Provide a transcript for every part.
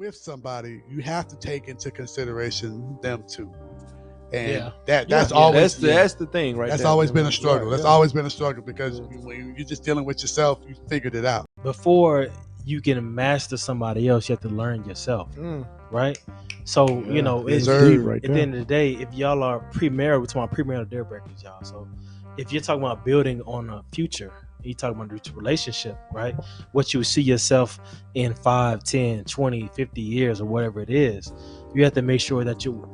with somebody, you have to take into consideration them too. And Yeah. that's always that's the thing, right? that's there. always been a struggle. Right, That's yeah. always been a struggle because when you're just dealing with yourself, you figured it out. Before you can master somebody else, you have to learn yourself, right? So you know, Yes, it's sir. Right at the end of the day, if y'all are premarital, we're talking about premarital deal breakers, y'all. So if you're talking about building on a future, you talking about a relationship, right? What you see yourself in 5, 10, 20, 50 years or whatever it is, you have to make sure that you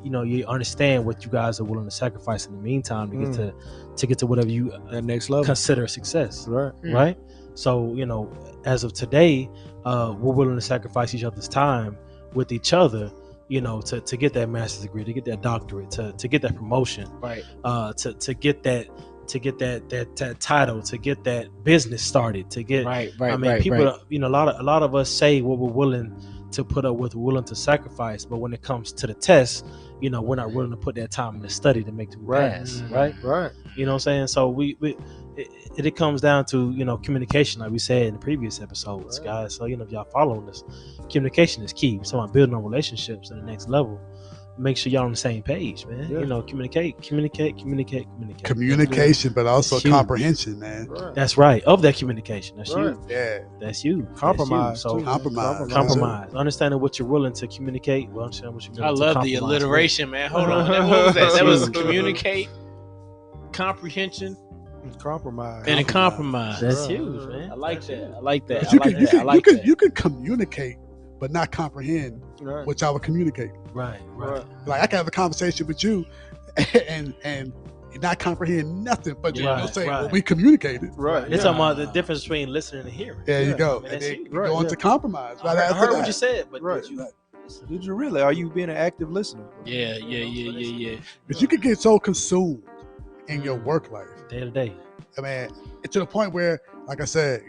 understand what you guys are willing to sacrifice in the meantime to get to whatever you That next level. consider success, Right. right? So as of today, we're willing to sacrifice each other's time with each other, to get that master's degree, to get that doctorate, to get that promotion, Right. to get that title, to get that business started, to get Right. I mean, people, a lot of us say what we're willing to put up with, willing to sacrifice, but when it comes to the test, we're not willing to put that time in the study to make it pass, right? Right. You know what I'm saying? So it comes down to communication, like we said in the previous episodes, guys. So if y'all following this, communication is key. So I'm building on relationships at the next level. Make sure y'all on the same page, man. Yeah. Communicate. Communication, but also That's huge. comprehension, man. Right. That's right. Of that communication, that's Right. huge. Yeah, That's huge. Compromise. That's huge. So too. compromise. Understanding what you're willing to communicate. Well, understand what you're I willing to love the compromise with. alliteration, man. Hold on. What was that? That was Huge. communicate, comprehension, Compromise. and a compromise. That's Right. huge, man. I like that. I like that. but I you like can you that. I can like you can that. you can communicate, but not comprehend Right. what y'all were communicating. Right. Right. Like I can have a conversation with you, and not comprehend nothing, but you Right, say right. well, we communicated. Right. It's Yeah. talking about the difference between listening and hearing. There you go. I mean, And that's then huge. you Right, go yeah. into compromise. Right I after heard that. what you said, but Right. did you Did you really? Are you being an active listener? Yeah. But you can get so consumed in your work life. day to day? I mean, it's to the point where, like I said,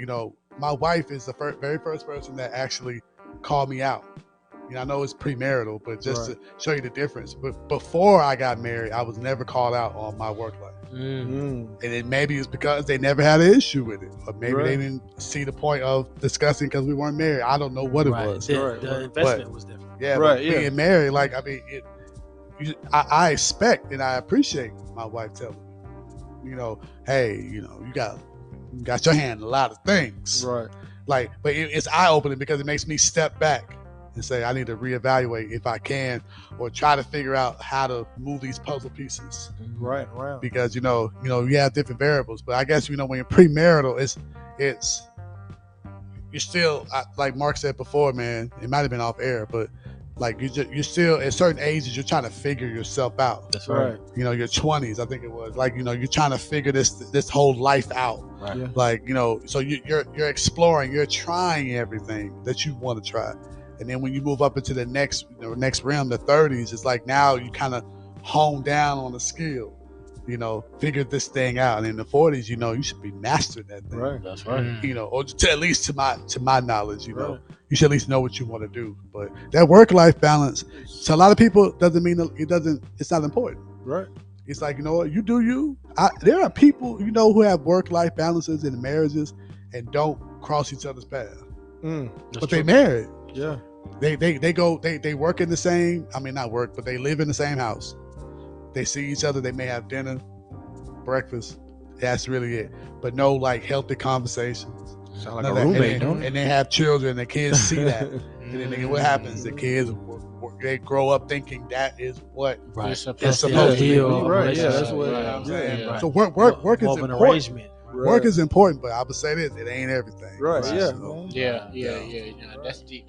my wife is the very first person that actually called me out. I know it's premarital, but just to show you the difference. But before I got married, I was never called out on my work life. And it maybe it's because they never had an issue with it, or maybe they didn't see the point of discussing because we weren't married. I don't know what it Right. was. The investment was different. Yeah, Right, but yeah. being married, like I mean, I expect and I appreciate my wife telling me, hey, you got your hand in a lot of things. Right. Like, but it's eye opening because it makes me step back and say I need to reevaluate if I can, or try to figure out how to move these puzzle pieces. Right. Wow. Because you have different variables, but I guess when you're premarital, it's you're still like Mark said before, man. It might have been off air, but like you're still at certain ages you're trying to figure yourself out. That's Right. right. Your 20s, I think it was. Like you're trying to figure this whole life out. Right. Yeah. Like so you're exploring, you're trying everything that you want to try, and then when you move up into the next realm, the 30s, it's like now you kind of hone down on the skill. Figure this thing out, and in the 40s, you should be mastering that thing. Right. That's right. Or at least to my knowledge, Right. you should at least know what you want to do. But that work-life balance, to a lot of people, doesn't mean it's not important. Right. It's like, what, you do you. There are people, who have work-life balances in marriages and don't cross each other's path, but they married. Yeah. They work in the same, not work, but they live in the same house. They see each other. They may have dinner, breakfast. That's really it. But no healthy conversations. Sound like None a of that. roommate, don't And they have children. The kids see that. And then what happens? The kids they grow up thinking that is what Right. It's it's supposed supposed to be. ideal of a Right, yeah, that's relationship. what- You know what I'm saying? Right. So work is More of an important. arrangement. Work is important, but I would say this: it ain't everything. Right. Yeah. So, Yeah. That's deep.